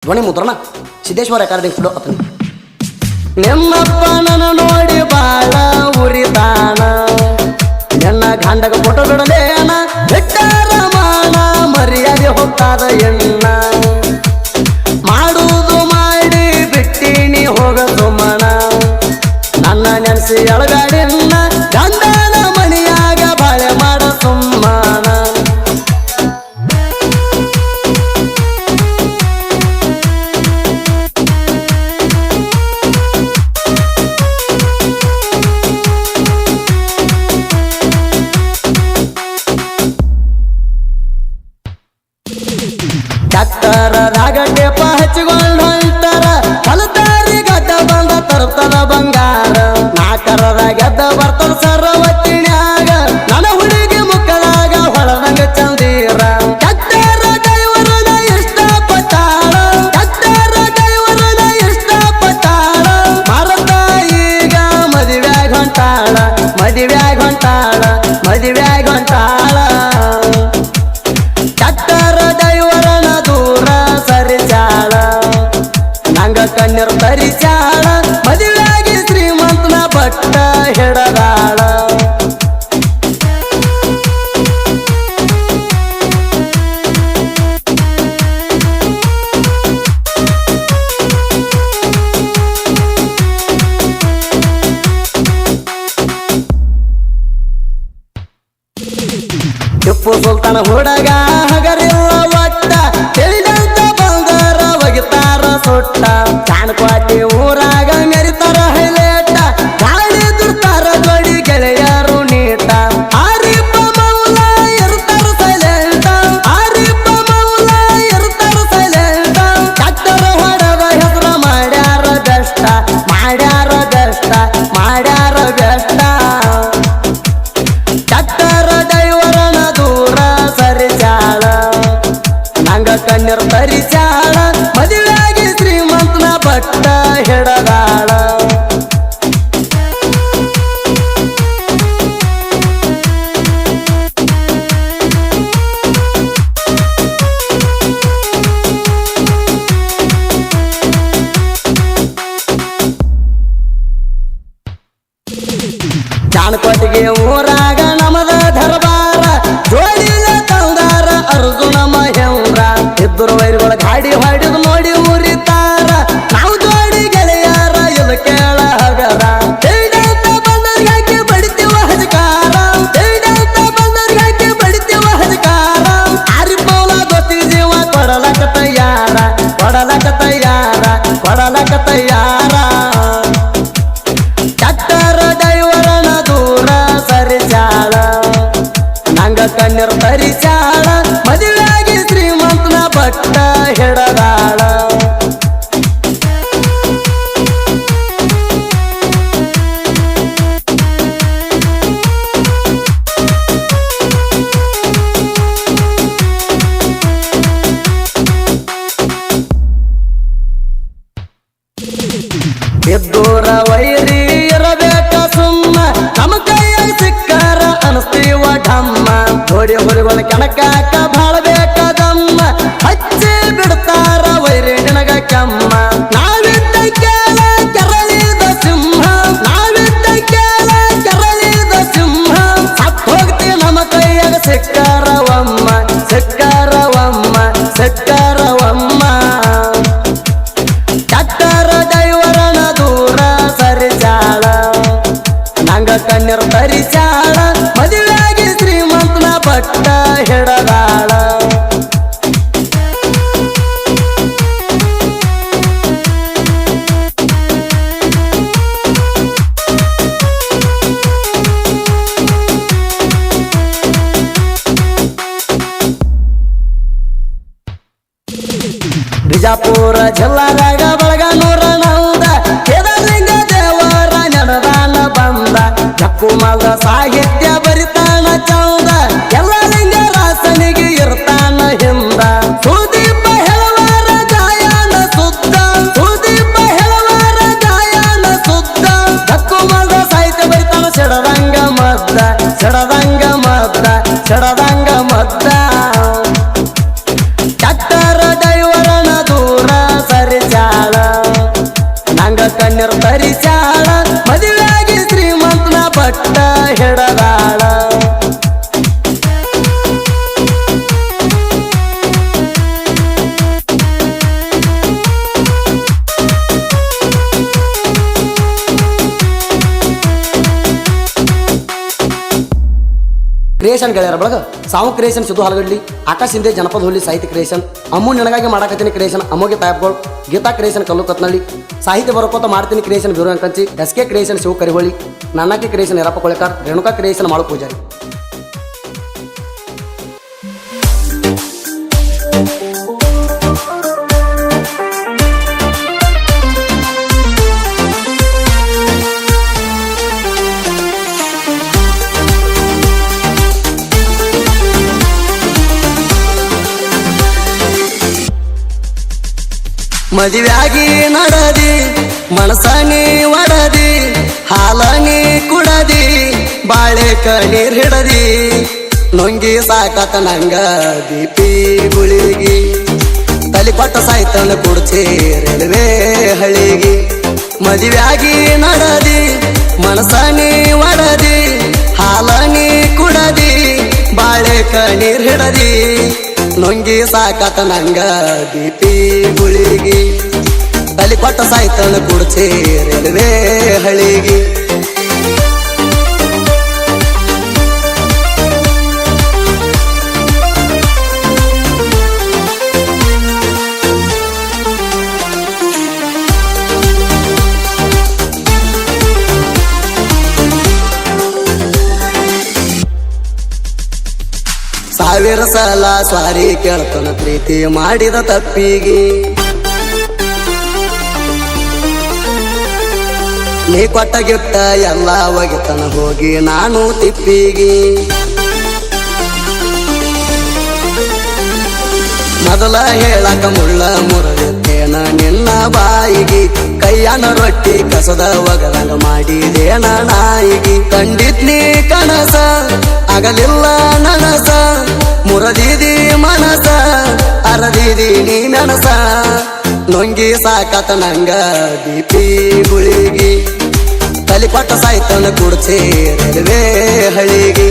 ಧ್ವನಿ ಮುದ್ರಣ Siddeshwara recording studio Athani ನಿಮ್ಮಪ್ಪ ನನ್ನ ನೋಡಿ ಬಾಳ ಉರಿತಾನ ನನ್ನ ಗಂಡಗ ಫೋಟೋ ಬಿಡಲೇನ ಬಿಟ್ಟಾರ ಮಾನ ಮರ್ಯಾದೆ ಹೋಗ್ತಾದ ಎಣ್ಣ ಮಾಡುವುದು ಮಾಡಿ ಬಿಟ್ಟಿನಿ ಹೋಗ ಸುಮ್ಮನ ನನ್ನ ನೆನೆಸಿ ಎಳಗಾಡಿನ್ನ ಗಂಡನ ಮಣಿಯಾಗ ಬಾಳೆ ಮಾಡ ಸುಮ್ಮನ ಡಾಕ್ಟರದಾಗ ಟೇಪ ಹಚ್ಚಿಕೊಂಡು ಹೊಂಟಾರ ಕಲತಾರಿ ಗದ್ದ ಬಂದ ತರ್ತದ ಬಂಗಾರ ನಾಕರದ ಗೆದ್ದ ಬರ್ತದ ಸರ್ವತ್ತಿನ್ಯಾಗ ನನ್ನ ಹುಡುಗಿ ಮುಕ್ಕದಾಗ ಹೊಳದಂಗ ಚಂದೀರ ಡಾಕ್ಟರ ಡೈವರನ ಇಷ್ಟಪಟ್ಟಾಳ ಡಾಕ್ಟರ ಡೈವರನ ಇಷ್ಟಪಟ್ಟಾಳ ಮರತ ಈಗ ಮದುವೆಯಾಗ ಹೊಂಟಾಳ ಮದುವೆಯಾಗ ಹೊಂಟಾಳ ಮದುವೆಯಾಗ ಹೊಂಟಾಳ ಕಣ್ಣೀರು ತರಿಚಾಳ ಮದುವೆಯಾಗಿ ಶ್ರೀಮಂತನ ಬಟ್ಟ ಹಿಡದಾಳ ಟಿಪ್ಪು ಸುಲ್ತಾನ ಹುಡುಗ ಹಗರಿಲ್ಲ ಒಟ್ಟ ತಿಳಿದಂತ ಬಂಗಾರ ಒಗಿತಾರ ಸುಟ್ಟ ಚಾಣಕ್ವಾಟಿ ಊರಾಗ ಮೆರಿತಾರ ಹೈಲೇಟ ಗಾಳಿ ದುರ್ತಾರ ಜೋಡಿ ಗೆಳೆಯರು ನೀಟ ಆರಿಪ್ಪ ಮೌಲ ಇರ್ತಾರ ಸೈಲೆಂಟ ಆರಿಪ್ಪ ಮೌಲ ಇರ್ತಾರ ಸೈಲೆಂಟ ಡಾಕ್ಟರ್ ಹೊಡೆದ ಹೆಸರ ಮಾಡ್ಯಾರ ಬೆಷ್ಟ ಮಾಡ್ಯಾರ ಬೆಷ್ಟ ಮಾಡ್ಯಾರ ಬೆಷ್ಟ ಡಾಕ್ಟರ್ ಡೈವರನ ದೂರ ಸರಿಚಾಳ ನಂಗ ಕಣ್ಣೀರು ತರಿಚಾಳ ಮದುವೆಯಾಗಿ ಶ್ರೀಮಂತನ ಬಟ್ಟ ಹಿಡದಾಳ ಚಾಣಕೋಟಿಗೆ ಊರಾಗ ನಮದ ದರ್ಬಾರ ಜೋಡಿಲ ತಂದಾರ ಅರ್ಜುನ ಮಹೇಂದ್ರ ಇಬ್ಬರು ವೈರಿಗಳ ಗಾಡಿ ಹೊಡೆದು ನೋಡಿ ಮುರಿತಾರ ನಾವು ಜೋಡಿ ಗೆಳೆಯರ ಇದು ಕೇಳ ಹಗರ ತಿಳಿದಂತ ಬಂದರ್ಗಾಕಿ ಬಡಿತೀವ ಹಜಕಾರ ತಿಳಿದಂತ ಬಂದರ್ಗಾಕಿ ಬಡಿತೀವ ಹಜಕಾರ ಆರಿಪೌಲ ಗೊತ್ತಿ ಜೀವ ಕೊಡಲಕ ತಯ್ಯಾರ ಕೊಡಲಕ ತಯ್ಯಾರ ಕೊಡಲಕ ತಯ್ಯಾರ ಡಾಕ್ಟರ್ ಡೈವರನ ದೂರ ಸರಿಚಾಳ ನಂಗ ಕಣ್ಣೀರು ತರಿಚಾಳ ಮದುವೆಯಾಗಿ ಶ್ರೀಮಂತನ ಬಟ್ಟ ಹಿಡದಾಳ ಇದ್ದೂರ ವೈರಿ ಇರಬೇಕ ಸುಮ್ಮ ನಮ್ಮ ಕೈಯಾಗ ಸಿಕ್ಕಾರ ಅನಸ್ತೀವ ಢಮ್ಮ ಜೋಡಿ ಹುರಿಗಳ ಕೆಣಕಾಕ ಬಾಳ್ಬೇಕ ದಮ್ಮ ಹಚ್ಚಿ ಬಿಡ್ತಾರ ವೈರಿ ನಿನಗ ಕೆಮ್ಮ ನಾವಿದ್ದ ಕೇಳ ಕೆರಳಿದ ಸಿಂಹ ನಾವಿದ್ದ ಕೇಳ ಕೆರಳಿದ ಸಿಂಹ ಸತ್ ಹೋಗ್ತಿ ನಮ್ಮ ಕೈಯಾಗ ಸಿಕ್ಕಾರವಮ್ಮ ಸಿಕ್ಕಾರವಮ್ಮ ಸಿಕ್ಕಾರವಮ್ಮ ಡಾಕ್ಟರ್ ಡೈವರನ ದೂರ ಸರಿಚಾಳ ನಂಗ ಕಣ್ಣೀರು ತರಿಚಾಳ ಮದುವೆಯಾಗಿ ಶ್ರೀಮಂತನ ಬಟ್ಟ ಹಿಡದಾಳ ಬಿಜಾಪುರ ಜಿಲ್ಲಾದಾಗ ಬಳಗ ನೂರ ನೌದ ಕೇದಾರಲಿಂಗ ದೇವರ ನೆನದಾನ ಬಂದ ಜಕ್ಕುಮಲ್ದ ಸಾಹಿತ್ಯ ಬರಿತಾನ ಚೌದ ಎಲ್ಲ ಲಿಂಗ ರಾಸನಿಗೆ ಇರ್ತಾನ ಹಿಂದ ಸುದೀಪ ಹೆಳವಾರ ಗಾಯನ ಸುದ್ದ ಸುದೀಪ ಹೆಳವಾರ ಗಾಯನ ಸುದ್ದ ಜಕ್ಕುಮಲ್ದ ಸಾಹಿತ್ಯ ಬರಿತಾನ ಸಿಡದಂಗ ಮದ್ದ ಸಿಡದಂಗ ಮದ್ದ ಸಿಡದಂಗ ಮದ್ದ ಡಾಕ್ಟರ್ ಡೈವರನ ದೂರ ಕ್ರಿಯೇಷನ್ ಗೆಳೆಯರ ಬಳಗ ಸಾವು ಕ್ರಿಯೇಷನ್ ಸಿದ್ದು ಹಲಗಡ್ಲಿ ಆಕಾಶ್ ಹಿಂದೆ ಜನಪದ ಹುಲಿ ಸಾಹಿತ್ಯ ಕ್ರಿಯೇಷನ್ ಅಮ್ಮು ನಿನಗಾಗಿ ಮಾಡಕತ್ತೀನಿ ಕ್ರಿಯೇಷನ್ ಅಮ್ಮೋಗೆ ತಾಯಪ್ಗಳು ಗೀತಾ ಕ್ರಿಯೇಷನ್ ಕಲ್ಲು ಕತ್ನಳ್ಳಿ ಸಾಹಿತ್ಯ ಬರೋಕೋತ ಮಾಡ್ತೀನಿ ಕ್ರಿಯೇಷನ್ ಬಿರು ಅಂಕಂಚಿ SK ಕ್ರಿಯೇಷನ್ ಶಿವ ಕರಿಹೊಳಿ ನನ್ನಕ್ಕೆ ಕ್ರಿಯೇಷನ್ ಯರಪ್ಪ ಕೊಳೆಕಾರ್ ರೇಣುಕಾ ಕ್ರಿಯೇಷನ್ ಮಾಳು ಪೂಜಾರಿ. ಮದುವೆಯಾಗಿ ನಡದಿ ಮನಸನಿ ಒಡದಿ ಹಾಲನಿ ಕುಡದಿ ಬಾಳೆ ಕಣ್ಣೀರ್ ಹಿಡದಿ ನೊಂಗಿ ಸಾಕತ ನಂಗ ದೀಪಿ ಗುಳಿಗಿ ತಲೆ ಕೊಟ್ಟ ಸಾಯ್ತನ ಕುಡ್ಚಿ ರೈಲ್ವೆ ಹಳಿಗಿ. ಮದುವೆಯಾಗಿ ನಡದಿ ಮನಸನಿ ಒಡದಿ ಹಾಲನಿ ಕುಡದಿ ಬಾಳೆ ಕಣ್ಣೀರ್ ಹಿಡದಿ ನೊಂಗಿ ಸಾಕತ ನಂಗ ದೀಪಿ ಗುಳಿಗಿ ತಲೆ ಕೊಟ್ಟ ಸಾಯ್ತನ ಕುಡ್ಚಿ ರೈಲ್ವೆ ಹಳಿಗಿ. ಸಾವಿರ ಸಲ ಸ್ವಾರಿ ಕೇಳ್ತನ ಪ್ರೀತಿ ಮಾಡಿದ ತಪ್ಪಿಗೆ ನೀ ಕೊಟ್ಟ ಗಿಫ್ಟ ಎಲ್ಲ ಒಗಿತನ ಹೋಗಿ ನಾನು ತಿಪ್ಪಿಗೆ. ಮೊದಲ ಹೇಳಕ ಮುಳ್ಳ ಮುರದೇನ ನಿನ್ನ ಬಾಯಿಗಿ ಕೈಯನ ರೊಟ್ಟಿ ಕಸದ ಒಗದಂಗ ಮಾಡಿದೇನ ನಾಯಿಗಿ. ಕಂಡಿದ್ನಿ ಕನಸ ಆಗಲಿಲ್ಲ ನನಸ ಮುರದಿದಿ ಮನಸ ಅರದಿದಿ ನೀ ಮೆಣಸ ನೊಂಗಿ ಸಾಕತ ನಂಗ ದೀಪಿ ಗುಳಿಗಿ ತಲೆ ಕೊಟ್ಟ ಸಾಯ್ತನ ಕುಡ್ಚಿ ರೈಲ್ವೆ ಹಳಿಗಿ.